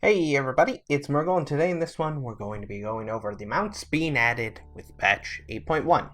Hey everybody, it's Murgle, and today in this one we're going to be going over the mounts being added with patch 8.1.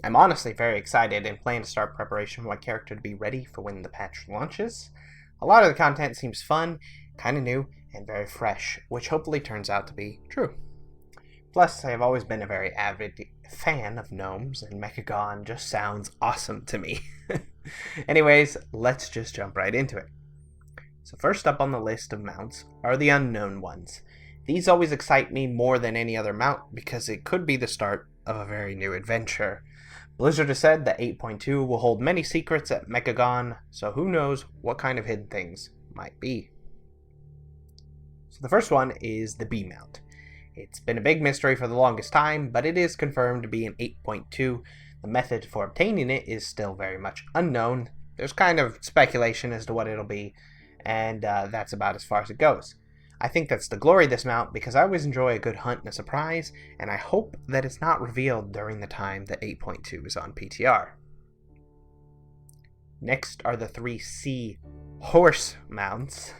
I'm honestly very excited and plan to start preparation for my character to be ready for when the patch launches. A lot of the content seems fun, kinda new, and very fresh, which hopefully turns out to be true. Plus, I have always been a very avid fan of gnomes, and Mechagon just sounds awesome to me. Anyways, let's just jump right into it. So first up on the list of mounts are the unknown ones. These always excite me more than any other mount because it could be the start of a very new adventure. Blizzard has said that 8.2 will hold many secrets at Mechagon, so who knows what kind of hidden things might be. So the first one is the B mount. It's been a big mystery for the longest time, but it is confirmed to be an 8.2. The method for obtaining it is still very much unknown. There's kind of speculation as to what it'll be, and that's about as far as it goes. I think that's the glory of this mount because I always enjoy a good hunt and a surprise, and I hope that it's not revealed during the time that 8.2 is on PTR. Next are the three Seahorse mounts.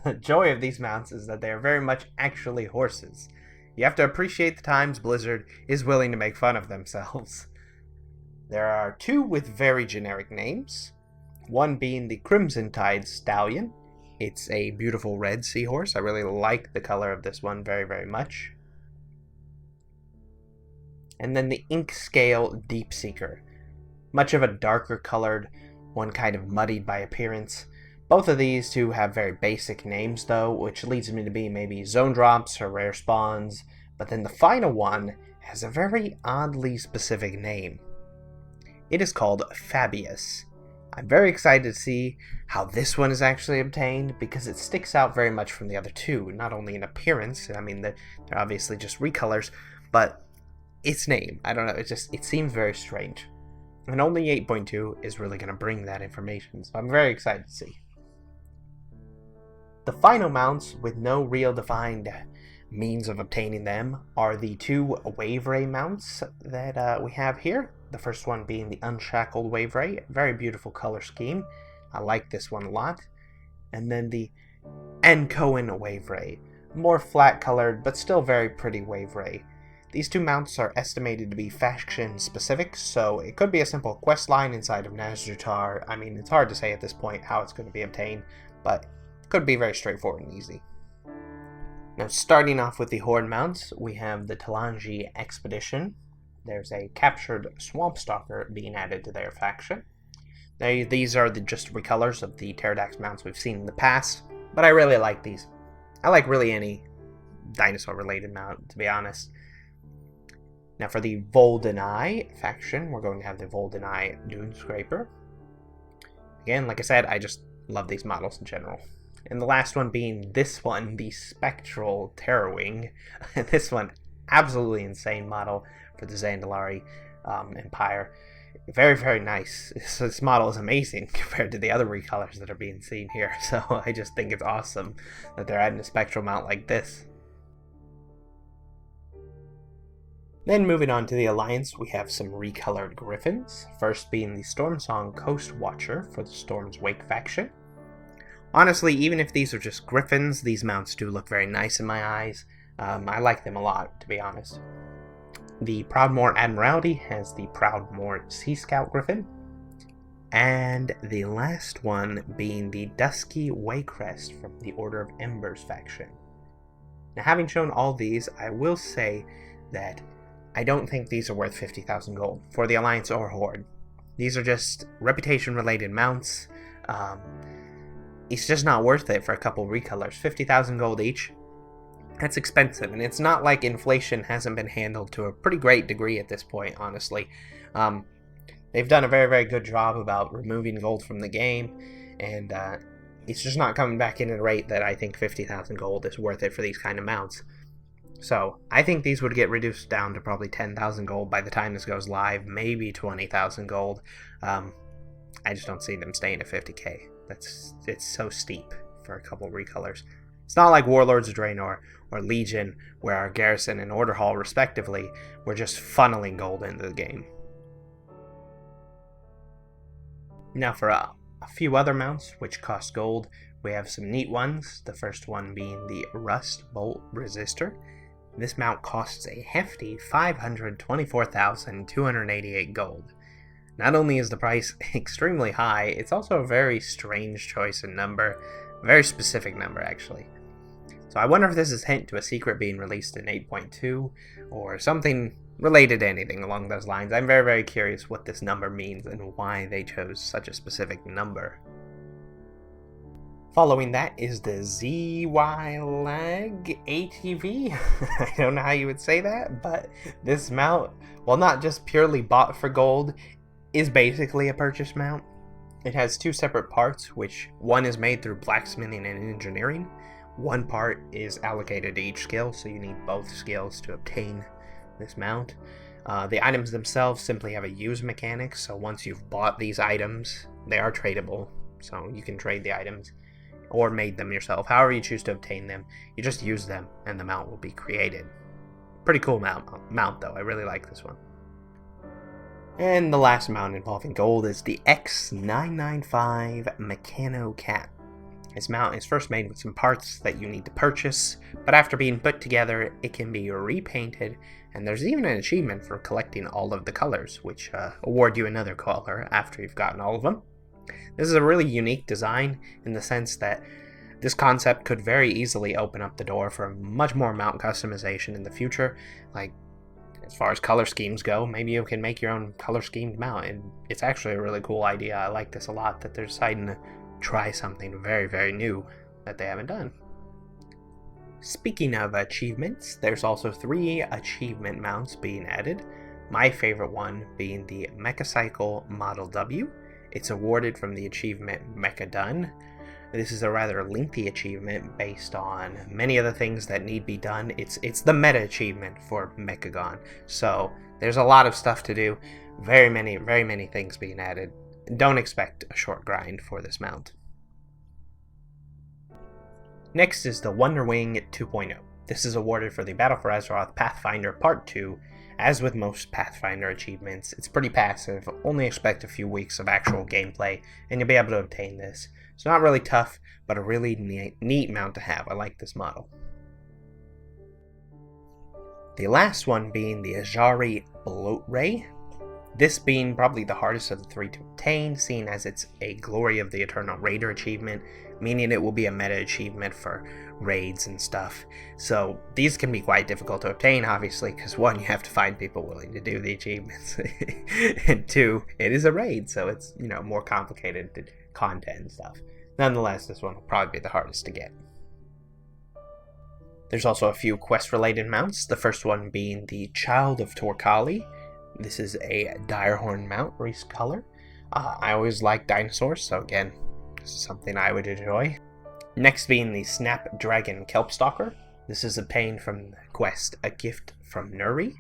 The joy of these mounts is that they are very much actually horses. You have to appreciate the times Blizzard is willing to make fun of themselves. There are two with very generic names, one being the Crimson Tide Stallion. It's a beautiful red seahorse. I really like the color of this one very, very much. And then the Ink Scale Deep Seeker. Much of a darker colored, one kind of muddied by appearance. Both of these two have very basic names though, which leads me to be maybe zone drops or rare spawns. But then the final one has a very oddly specific name. It is called Fabius. I'm very excited to see how this one is actually obtained because it sticks out very much from the other two, not only in appearance, I mean they're obviously just recolors, but its name, I don't know, it seems very strange. And only 8.2 is really going to bring that information, so I'm very excited to see. The final mounts with no real defined means of obtaining them are the two Wave Ray mounts that we have here. The first one being the Unshackled Wave Ray, very beautiful color scheme. I like this one a lot. And then the Ancoan Wave Ray, more flat colored but still very pretty Wave Ray. These two mounts are estimated to be faction specific, so it could be a simple quest line inside of Nazjatar. I mean, it's hard to say at this point how it's going to be obtained, but it could be very straightforward and easy. Now, starting off with the Horde mounts, we have the Talanji Expedition. There's a captured Swamp Stalker being added to their faction. These are just recolors of the Pterodax mounts we've seen in the past, but I really like these. I like really any dinosaur-related mount, to be honest. Now for the Voldenai faction, we're going to have the Voldenai Dunescraper. Again, like I said, I just love these models in general. And the last one being this one, the Spectral Terrorwing. This one, absolutely insane model for the Zandalari Empire. Very, very nice. This model is amazing compared to the other recolors that are being seen here. So I just think it's awesome that they're adding a spectral mount like this. Then moving on to the Alliance, we have some recolored Griffins. First being the Stormsong Coast Watcher for the Storm's Wake faction. Honestly, even if these are just Griffins, these mounts do look very nice in my eyes. I like them a lot, to be honest. The Proudmoore Admiralty has the Proudmoore Sea Scout Griffin. And the last one being the Dusky Waycrest from the Order of Embers faction. Now, having shown all these, I will say that I don't think these are worth 50,000 gold for the Alliance or Horde. These are just reputation-related mounts. It's just not worth it for a couple recolors. 50,000 gold each. That's expensive, and it's not like inflation hasn't been handled to a pretty great degree at this point, honestly. They've done a very, very good job about removing gold from the game, and it's just not coming back in at a rate that I think 50,000 gold is worth it for these kind of mounts. So, I think these would get reduced down to probably 10,000 gold by the time this goes live, maybe 20,000 gold. I just don't see them staying at 50k. It's so steep for a couple recolors. It's not like Warlords of Draenor or Legion, where our Garrison and Order Hall, respectively, were just funneling gold into the game. Now for a few other mounts which cost gold, we have some neat ones, the first one being the Rust Bolt Resistor. This mount costs a hefty 524,288 gold. Not only is the price extremely high, it's also a very strange choice in number, a very specific number actually. So I wonder if this is a hint to a secret being released in 8.2, or something related to anything along those lines. I'm very, very curious what this number means and why they chose such a specific number. Following that is the ZY-Lag ATV. I don't know how you would say that, but this mount, while not just purely bought for gold, is basically a purchase mount. It has two separate parts, which one is made through blacksmithing and engineering. One part is allocated to each skill, so you need both skills to obtain this mount. The items themselves simply have a use mechanic, so once you've bought these items, they are tradable, so you can trade the items or made them yourself. However you choose to obtain them, you just use them and the mount will be created. Pretty cool mount though, I really like this one. And the last mount involving gold is the X995 Mechano Cat. This mount is first made with some parts that you need to purchase, but after being put together, it can be repainted, and there's even an achievement for collecting all of the colors, which award you another color after you've gotten all of them. This is a really unique design in the sense that this concept could very easily open up the door for much more mount customization in the future. Like, as far as color schemes go, maybe you can make your own color schemed mount, and it's actually a really cool idea. I like this a lot, that they're deciding to try something very, very new that they haven't done. Speaking of achievements, there's also 3 achievement mounts being added. My favorite one being the Mechacycle Model W. It's awarded from the achievement Mecha Done. This is a rather lengthy achievement based on many of the things that need be done. It's the meta achievement for Mechagon, so there's a lot of stuff to do. Very many things being added. Don't expect a short grind for this mount. Next is the Wonder Wing 2.0. This is awarded for the Battle for Azeroth Pathfinder Part 2. As with most Pathfinder achievements, it's pretty passive. Only expect a few weeks of actual gameplay, and you'll be able to obtain this. It's not really tough, but a really neat mount to have. I like this model. The last one being the Ajari Bloat Ray. This being probably the hardest of the 3 to obtain, seeing as it's a Glory of the Eternal Raider achievement, meaning it will be a meta achievement for raids and stuff. So these can be quite difficult to obtain, obviously, because 1, you have to find people willing to do the achievements, and 2, it is a raid, so it's, more complicated content and stuff. Nonetheless, this one will probably be the hardest to get. There's also a few quest-related mounts, the first one being the Child of Torkali. This is a Direhorn mount, race color. I always like dinosaurs, so again, this is something I would enjoy. Next being the Snapdragon Kelpstalker. This is obtained from the quest A Gift from Nuri.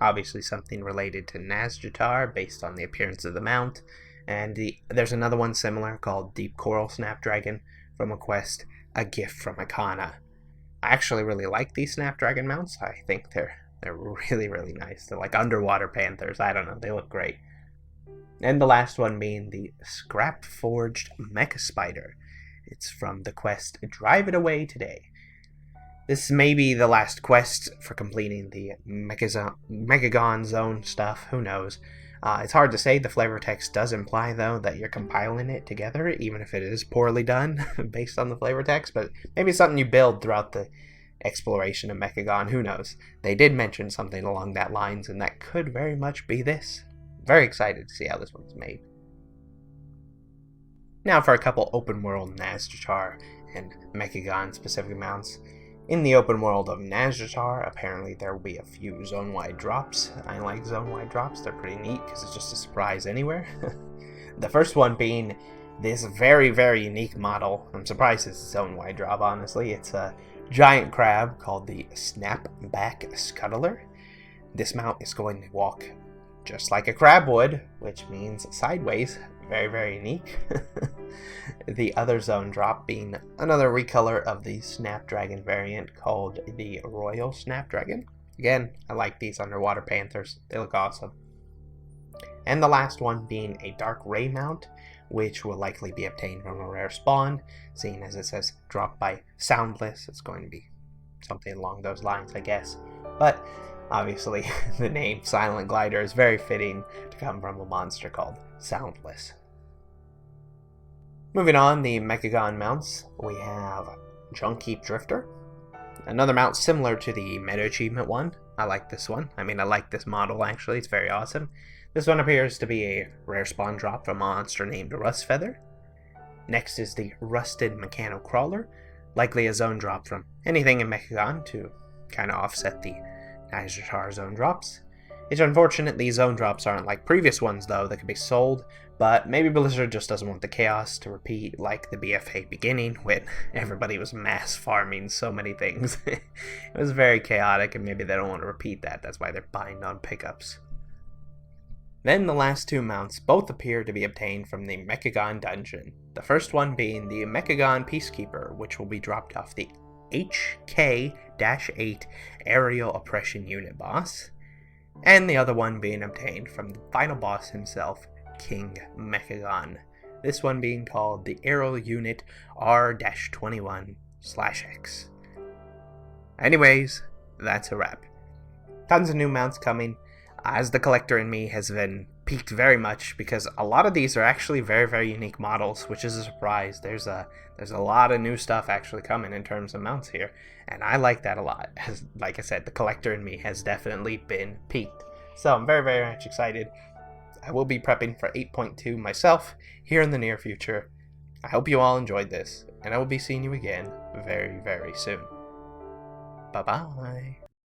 Obviously something related to Nazjatar based on the appearance of the mount. And there's another one similar called Deep Coral Snapdragon from a quest A Gift from Akana. I actually really like these Snapdragon mounts. I think they're really nice. They're like underwater panthers. I don't know. They look great. And the last one being the Scrap Forged Mecha Spider. It's from the quest Drive It Away Today. This may be the last quest for completing the Mechagon Zone stuff. Who knows? It's hard to say. The flavor text does imply, though, that you're compiling it together, even if it is poorly done based on the flavor text. But maybe it's something you build throughout the exploration of Mechagon. Who knows? They did mention something along that lines, and that could very much be this. Very excited to see how this one's made. Now for a couple open world Nazjatar and Mechagon specific mounts. In the open world of Nazjatar, apparently there will be a few zone-wide drops. I like zone-wide drops. They're pretty neat because it's just a surprise anywhere. The first one being this very unique model. I'm surprised it's a zone-wide drop, honestly. It's a giant crab called the Snapback Scuttler. This mount is going to walk just like a crab would, which means sideways. Very unique. The other zone drop being another recolor of the Snapdragon variant called the Royal Snapdragon. Again, I like these underwater panthers. They look awesome. And the last one being a Dark Ray mount which will likely be obtained from a rare spawn, seeing as it says dropped by Soundless. It's going to be something along those lines, I guess. But obviously, the name Silent Glider is very fitting to come from a monster called Soundless. Moving on, the Mechagon mounts, we have Junkheap Drifter. Another mount similar to the Meta Achievement one. I like this one. I like this model actually, it's very awesome. This one appears to be a rare spawn drop from a monster named Rustfeather. Next is the Rusted Mechano Crawler, likely a zone drop from anything in Mechagon to kind of offset the Nigertar zone drops. It's unfortunate these zone drops aren't like previous ones though that could be sold, but maybe Blizzard just doesn't want the chaos to repeat like the BFA beginning when everybody was mass farming so many things. It was very chaotic and maybe they don't want to repeat that, that's why they're buying on pickups. Then the last two mounts both appear to be obtained from the Mechagon dungeon. The first one being the Mechagon Peacekeeper, which will be dropped off the HK-8 Aerial Oppression Unit boss, and the other one being obtained from the final boss himself, King Mechagon. This one being called the Aerial Unit R-21/X. Anyways, that's a wrap. Tons of new mounts coming, as the collector in me has been piqued very much because a lot of these are actually very, very unique models, which is a surprise. There's a lot of new stuff actually coming in terms of mounts here, and I like that a lot. As, like I said, the collector in me has definitely been piqued. So I'm very, very much excited. I will be prepping for 8.2 myself here in the near future. I hope you all enjoyed this, and I will be seeing you again very, very soon. Bye-bye.